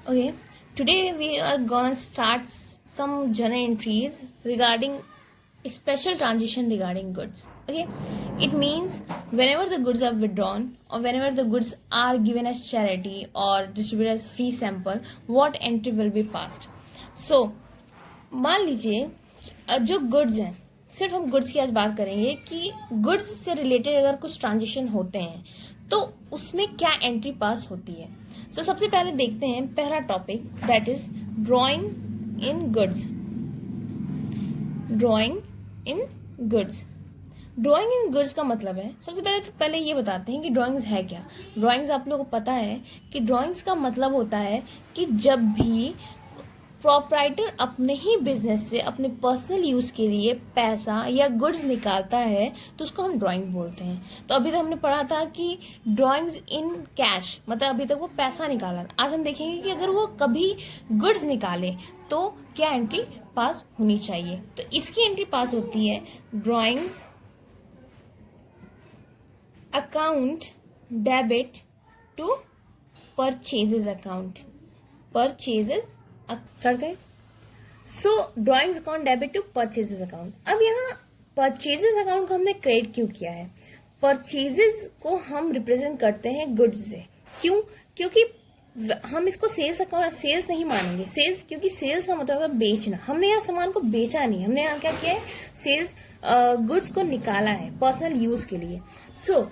Okay, today we are gonna start some journal entries regarding a special transition regarding goods. Okay, it means whenever the goods are withdrawn or whenever the goods are given as charity or distributed as free sample, what entry will be passed. So मान लीजिए जो goods हैं, सिर्फ हम goods की आज बात करेंगे कि गुड्स से रिलेटेड अगर कुछ ट्रांजेक्शन होते हैं तो उसमें क्या एंट्री पास होती है. सो सबसे पहले देखते हैं पहला topic, that is drawing in goods. Drawing in goods. Drawing in goods का मतलब है, सबसे पहले ये बताते हैं कि ड्राइंग्स है क्या. ड्राइंग्स आप लोगों को पता है कि ड्राइंग्स का मतलब होता है कि जब भी प्रोप्राइटर अपने ही बिजनेस से अपने पर्सनल यूज के लिए पैसा या गुड्स निकालता है तो उसको हम ड्राइंग बोलते हैं. तो अभी तक हमने पढ़ा था कि ड्राइंग्स इन कैश मतलब अभी तक वो पैसा निकाला. आज हम देखेंगे कि अगर वो कभी गुड्स निकाले तो क्या एंट्री पास होनी चाहिए. तो इसकी एंट्री पास होती है drawings account debit to purchases account. Purchases start करें. So drawings account debit to purchases account. अब यहाँ परचेजेस अकाउंट को हमने क्रिएट क्यों किया है. परचेजेस को हम रिप्रेजेंट करते हैं गुड्स से. क्यों? क्योंकि हम इसको सेल्स अकाउंट सेल्स नहीं मानेंगे. सेल्स क्योंकि सेल्स का मतलब है बेचना. हमने यहाँ सामान को बेचा नहीं, हमने यहाँ क्या किया है, सेल्स गुड्स को निकाला है पर्सनल यूज के लिए. सो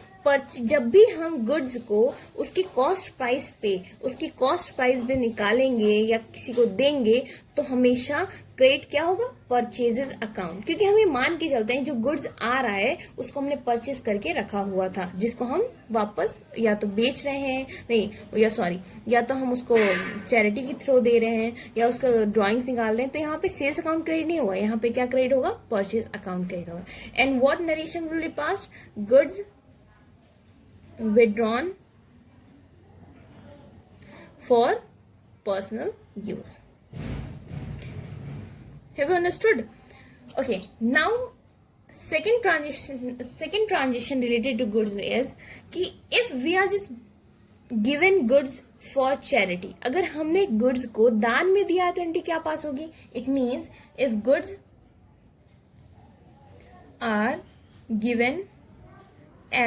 जब भी हम गुड्स को उसकी कॉस्ट प्राइस पे निकालेंगे या किसी को देंगे तो हमेशा क्रेडिट क्या होगा, परचेजेस अकाउंट. क्योंकि हम ये मान के चलते हैं जो गुड्स आ रहा है उसको हमने परचेज करके रखा हुआ था, जिसको हम वापस या तो बेच रहे हैं, नहीं या तो हम उसको चैरिटी के थ्रू दे रहे हैं या उसका ड्राइंग्स निकाल रहे हैं. तो यहाँ पे सेल्स अकाउंट क्रेडिट नहीं होगा, यहाँ पे क्या क्रेडिट होगा, परचेज अकाउंट क्रेडिट होगा. And what narration will be passed, goods withdrawn for personal use. Have you understood? Okay, now second transition related to goods is कि if we are just given goods for charity, अगर हमने goods को दान में दिया तो entry क्या पास होगी. It means if goods are given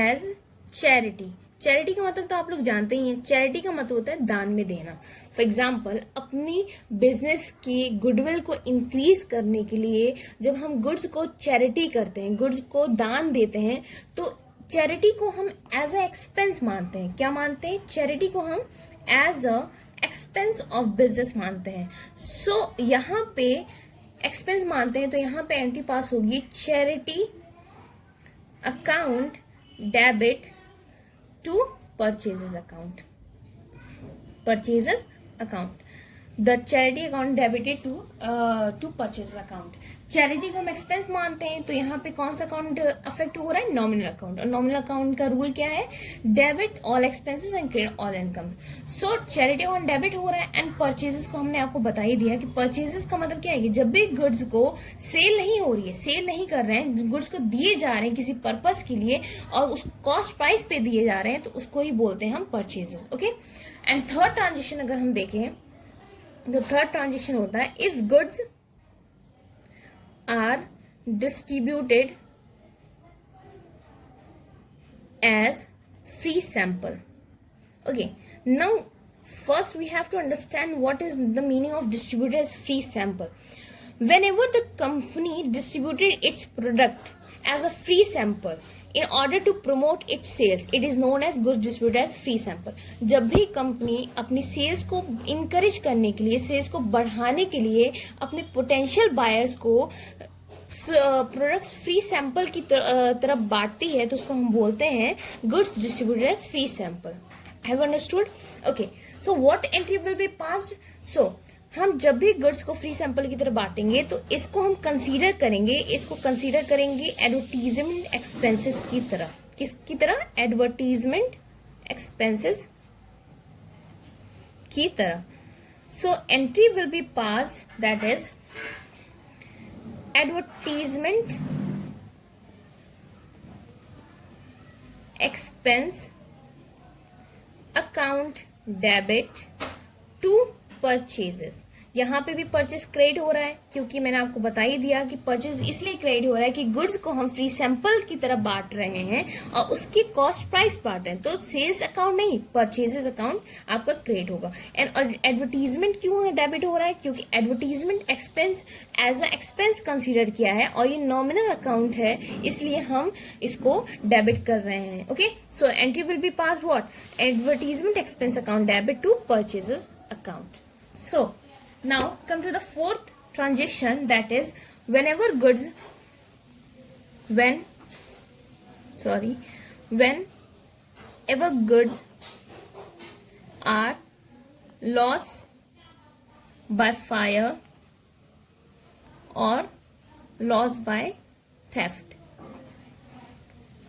as charity का मतलब तो आप लोग जानते ही हैं. चैरिटी का मतलब होता है दान में देना. फॉर एग्जाम्पल अपनी बिजनेस की गुडविल को इंक्रीज करने के लिए जब हम गुड्स को चैरिटी करते हैं, गुड्स को दान देते हैं, तो चैरिटी को हम एज अ एक्सपेंस मानते हैं. क्या मानते हैं, चैरिटी को हम as a expense of business मानते हैं. सो यहाँ पे एक्सपेंस मानते हैं तो यहाँ पे एंट्री पास होगी charity account debit to purchases account. The charity account debited to purchases account. Charity को हम एक्सपेंस मानते हैं तो यहाँ पे कौन सा अकाउंट अफेक्ट हो रहा है, नॉमिनल अकाउंट. और नॉमिनल अकाउंट का रूल क्या है, debit all expenses and credit all income. So charity account debit हो रहा है. एंड परचेजेस को हमने आपको बता ही दिया कि परचेजेस का मतलब क्या है कि जब भी गुड्स को सेल नहीं हो रही है, सेल नहीं कर रहे हैं, गुड्स को दिए जा रहे हैं किसी पर्पज के लिए और उस कॉस्ट प्राइस पे दिए जा रहे हैं तो उसको ही बोलते हैं हम purchases. Okay. And third transaction अगर हम देखें तो थर्ड ट्रांजेक्शन होता है if goods are distributed as free sample. Okay, now first we have to understand what is the meaning of distributed as free sample. Whenever the company distributed its product as a free sample in order to promote its sales, it is known as goods distributed as free sample. जब भी company अपनी sales को encourage करने के लिए, sales को बढ़ाने के लिए अपने पोटेंशियल बायर्स को प्रोडक्ट्स फ्री सैंपल की तरफ बांटती है तो उसको हम बोलते हैं goods distributed as free sample. Have understood? Okay. So what entry will be passed. So हम जब भी गुड्स को फ्री सैंपल की तरफ बांटेंगे तो इसको हम कंसीडर करेंगे एडवर्टीजमेंट एक्सपेंसेस की तरह. किसकी तरह? एडवर्टीजमेंट एक्सपेंसेस की तरह. So entry will be passed that is advertisement expense account debit to purchases. यहाँ पे भी परचेज क्रेडिट हो रहा है क्योंकि मैंने आपको बता ही दिया कि परचेज इसलिए क्रेडिट हो रहा है कि गुड्स को हम फ्री सैंपल की तरह बांट रहे हैं और उसकी कॉस्ट प्राइस बांट रहे हैं, तो सेल्स अकाउंट नहीं, परचेजेस अकाउंट आपका क्रेडिट होगा। एंड एडवर्टीजमेंट क्यों है डेबिट हो रहा है? क्योंकि advertisement expense as a expense consider किया है और ये नॉमिनल अकाउंट है, इसलिए हम इसको डेबिट कर रहे हैं। Okay, so entry will be pass what? Advertisement expense account debit to purchases account. So now come to the fourth transaction, that is whenever goods whenever goods are lost by fire or lost by theft।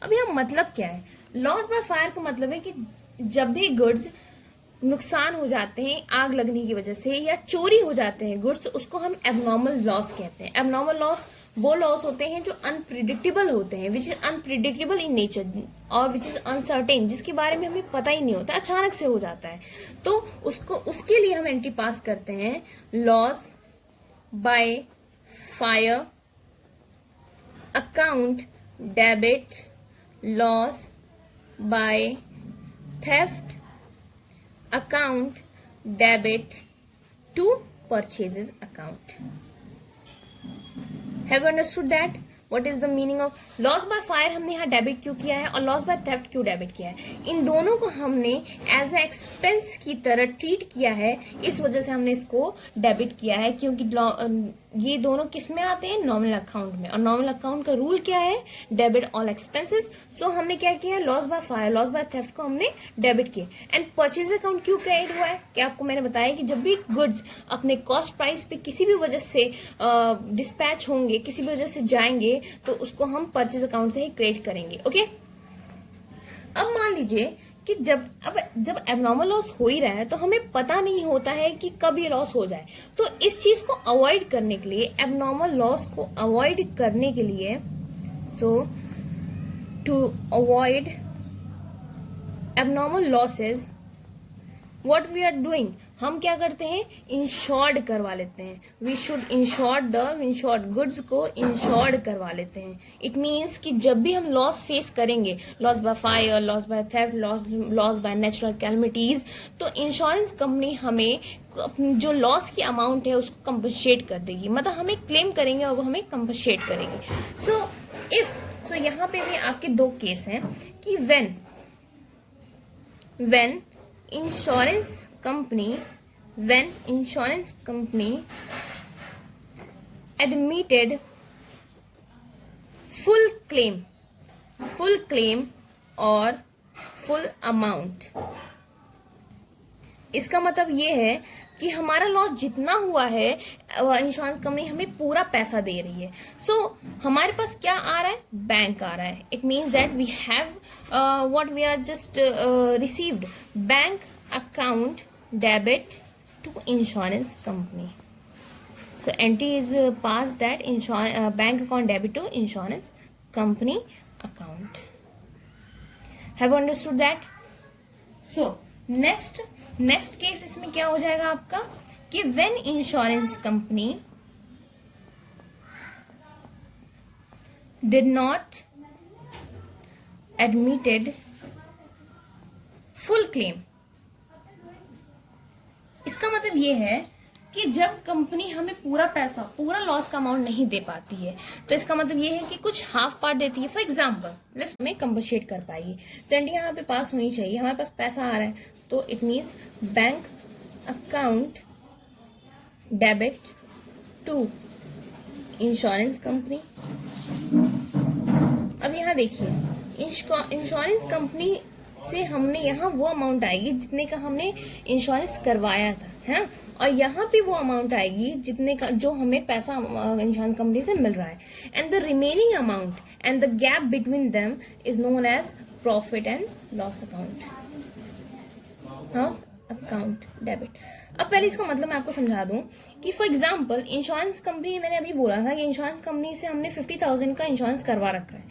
अब यह मतलब क्या है? Loss by fire का मतलब है कि जब भी गुड्स नुकसान हो जाते हैं आग लगने की वजह से या चोरी हो जाते हैं गुड्स, तो उसको हम एबनॉर्मल लॉस कहते हैं। एबनॉर्मल लॉस वो लॉस होते हैं जो अनप्रिडिक्टेबल होते हैं, which is unpredictable in nature और विच इज अनसर्टेन, जिसके बारे में हमें पता ही नहीं होता, अचानक से हो जाता है, तो उसके लिए हम एंट्री पास करते हैं loss by fire account debit loss by theft account debit to purchases account। Have you understood that? What is the meaning of loss by fire? हमने यहाँ डेबिट क्यों किया है और लॉस बाय थेफ्ट क्यों डेबिट किया है? इन दोनों को हमने एज ए एक्सपेंस की तरह ट्रीट किया है, इस वजह से हमने इसको डेबिट किया है, क्योंकि ये दोनों किस में आते हैं? नॉमिनल अकाउंट में, और नॉमिनल अकाउंट का रूल क्या है? Debit all expenses. सो हमने क्या किया है? Loss by fire, loss by theft को हमने डेबिट किया। एंड परचेज अकाउंट क्यों क्रेडिट हुआ है? क्या आपको मैंने बताया कि जब भी गुड्स अपने कॉस्ट प्राइस पे किसी भी वजह से डिस्पैच होंगे, किसी भी वजह से जाएंगे, तो उसको हम परचेज अकाउंट से ही क्रेडिट करेंगे। ओके, अब मान लीजिए कि जब एबनॉर्मल लॉस हो ही रहा है तो हमें पता नहीं होता है कि कब ये लॉस हो जाए, तो इस चीज को अवॉइड करने के लिए, एबनॉर्मल लॉस को अवॉइड करने के लिए, so to avoid abnormal losses what we are doing, हम क्या करते हैं? इंश्योर्ड करवा लेते हैं। वी शुड इंश्योर्ड गुड्स को इंश्योर्ड करवा लेते हैं। इट मीन्स कि जब भी हम लॉस फेस करेंगे, loss by fire, loss by theft, loss by natural calamities, तो इंश्योरेंस कंपनी हमें जो लॉस की अमाउंट है उसको कंपनसेट कर देगी, मतलब हमें क्लेम करेंगे और वो हमें कंपनसेट करेगी। सो यहाँ पे भी आपके दो केस हैं कि when insurance company admitted full claim और full amount, इसका मतलब ये है कि हमारा लॉस जितना हुआ है इंश्योरेंस कंपनी हमें पूरा पैसा दे रही है। सो हमारे पास क्या आ रहा है? बैंक आ रहा है। It means that we have what we are just received bank account debit to insurance company. So entry is pass that bank account debit to insurance company account. Have understood that? So next case इसमें क्या हो जाएगा आपका कि when insurance company did not admitted full claim. इसका मतलब ये है कि जब कंपनी हमें पूरा लॉस का अमाउंट नहीं दे पाती है, तो इसका मतलब ये है कि कुछ हाफ पार्ट देती है। फॉर एग्जाम्पल लेट्स में कंपनसेट कर पाएगी, तो एंट्री यहाँ पे पास होनी चाहिए। हमारे पास पैसा आ रहा है, तो it means bank account debit to insurance company. अब यहाँ देखिए, इंश्योरेंस कंपनी से हमने यहाँ वो अमाउंट आएगी जितने का हमने इंश्योरेंस करवाया था, है, और यहाँ पे वो अमाउंट आएगी जितने का जो हमें पैसा इंश्योरेंस कंपनी से मिल रहा है। And the remaining amount and the gap between them is known as profit and loss account debit. अब पहले इसका मतलब मैं आपको समझा दूं कि फॉर एग्जांपल इंश्योरेंस कंपनी, मैंने अभी बोला था कि इंश्योरेंस कंपनी से हमने 50,000 का इंश्योरेंस करवा रखा है,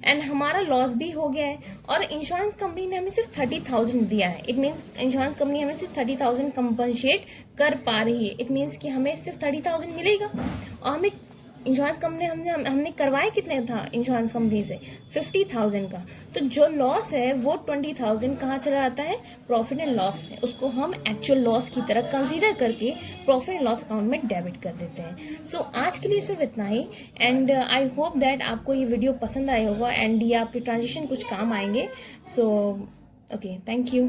एंड हमारा लॉस भी हो गया है, और इंश्योरेंस कंपनी ने हमें सिर्फ 30,000 दिया है. इट मीन्स इंश्योरेंस कंपनी हमें सिर्फ 30,000 कंपनसेट कर पा रही है. इट मीन्स कि हमें सिर्फ 30,000 मिलेगा, और हमें इंश्योरेंस कंपनी हमने करवाया कितने था इंश्योरेंस कंपनी से 50,000 का. तो जो लॉस है वो 20,000 कहाँ चला जाता है, प्रॉफिट एंड लॉस में. उसको हम एक्चुअल लॉस की तरह कंसीडर करके प्रॉफिट एंड लॉस अकाउंट में डेबिट कर देते हैं. सो आज के लिए सिर्फ इतना ही, एंड आई होप दैट आपको ये वीडियो पसंद आया होगा, एंड ये आपके ट्रांजेक्शन कुछ काम आएंगे. So okay, thank you.